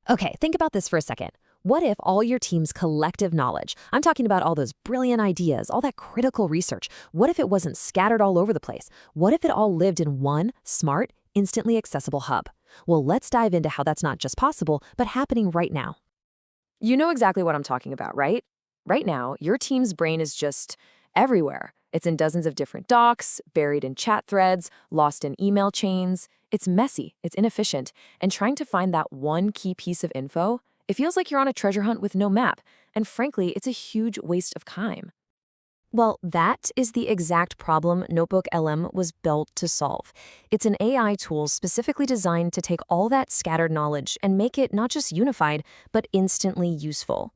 Okay, think about this for a second. What if all your team's collective knowledge, I'm talking about all those brilliant ideas, all that critical research, what if it wasn't scattered all over the place? What if it all lived in one smart, instantly accessible hub? Well, let's dive into how that's not just possible, but happening right now. You know exactly what I'm talking about, right? Right now, your team's brain is just everywhere. It's in dozens of different docs, buried in chat threads, lost in email chains. It's messy, it's inefficient, and trying to find that one key piece of info, it feels like you're on a treasure hunt with no map, and frankly, it's a huge waste of time. Well, that is the exact problem NotebookLM was built to solve. It's an AI tool specifically designed to take all that scattered knowledge and make it not just unified, but instantly useful.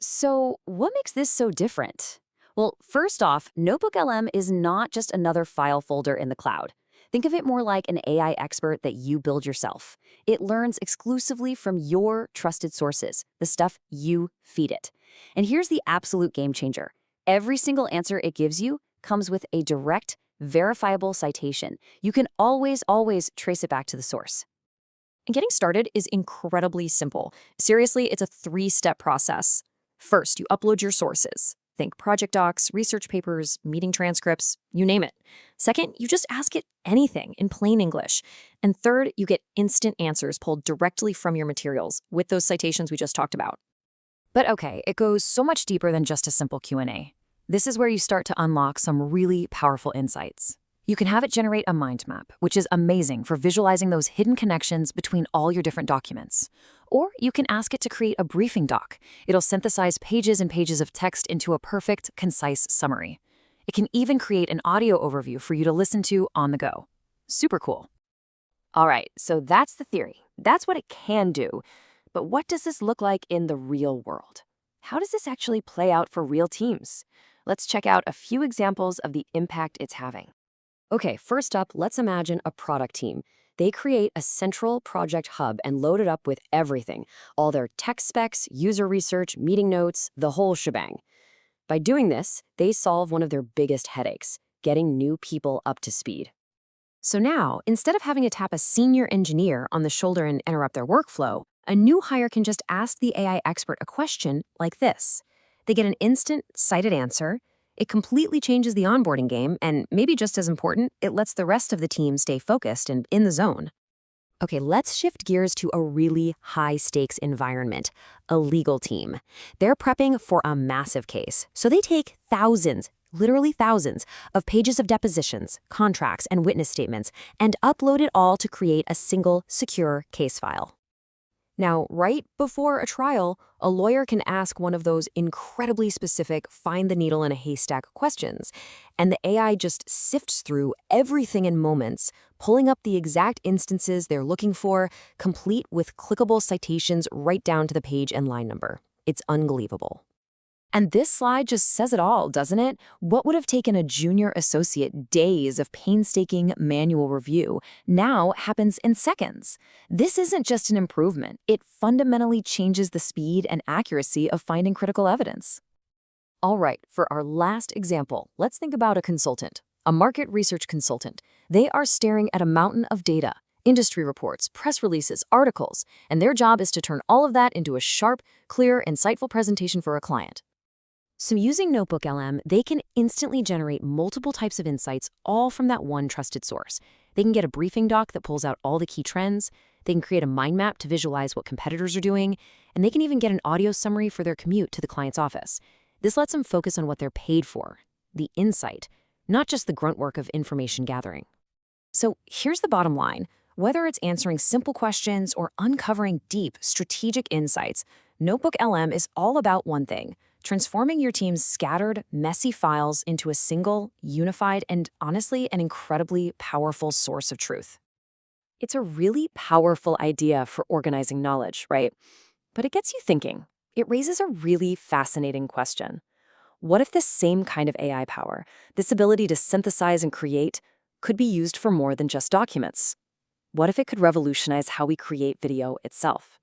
So, what makes this so different? Well, first off, NotebookLM is not just another file folder in the cloud. Think of it more like an AI expert that you build yourself. It learns exclusively from your trusted sources, the stuff you feed it. And here's the absolute game changer. Every single answer it gives you comes with a direct, verifiable citation. You can always trace it back to the source. And getting started is incredibly simple. Seriously, it's a 3-step process. First, you upload your sources. Think project docs, research papers, meeting transcripts, you name it. Second, you just ask it anything in plain English. And third, you get instant answers pulled directly from your materials with those citations we just talked about. But okay, it goes so much deeper than just a simple Q&A. This is where you start to unlock some really powerful insights. You can have it generate a mind map, which is amazing for visualizing those hidden connections between all your different documents. Or you can ask it to create a briefing doc. It'll synthesize pages and pages of text into a perfect, concise summary. It can even create an audio overview for you to listen to on the go. Super cool. All right, so that's the theory. That's what it can do. But what does this look like in the real world? How does this actually play out for real teams? Let's check out a few examples of the impact it's having. Okay, first up, let's imagine a product team. They create a central project hub and load it up with everything, all their tech specs, user research, meeting notes, the whole shebang. By doing this, they solve one of their biggest headaches, getting new people up to speed. So now, instead of having to tap a senior engineer on the shoulder and interrupt their workflow, a new hire can just ask the AI expert a question like this. They get an instant, cited answer. It completely changes the onboarding game, and maybe just as important, it lets the rest of the team stay focused and in the zone. Okay, let's shift gears to a really high-stakes environment, a legal team. They're prepping for a massive case, so they take thousands, literally thousands, of pages of depositions, contracts, and witness statements, and upload it all to create a single, secure case file. Now, right before a trial, a lawyer can ask one of those incredibly specific find-the-needle-in-a-haystack questions, and the AI just sifts through everything in moments, pulling up the exact instances they're looking for, complete with clickable citations right down to the page and line number. It's unbelievable. And this slide just says it all, doesn't it? What would have taken a junior associate days of painstaking manual review now happens in seconds. This isn't just an improvement. It fundamentally changes the speed and accuracy of finding critical evidence. All right, for our last example, let's think about a consultant, a market research consultant. They are staring at a mountain of data, industry reports, press releases, articles, and their job is to turn all of that into a sharp, clear, insightful presentation for a client. So using NotebookLM, they can instantly generate multiple types of insights, all from that one trusted source. They can get a briefing doc that pulls out all the key trends, they can create a mind map to visualize what competitors are doing, and they can even get an audio summary for their commute to the client's office. This lets them focus on what they're paid for, the insight, not just the grunt work of information gathering. So here's the bottom line. Whether it's answering simple questions or uncovering deep, strategic insights, NotebookLM is all about one thing: transforming your team's scattered, messy files into a single, unified, and honestly, an incredibly powerful source of truth. It's a really powerful idea for organizing knowledge, right? But it gets you thinking. It raises a really fascinating question. What if this same kind of AI power, this ability to synthesize and create, could be used for more than just documents? What if it could revolutionize how we create video itself?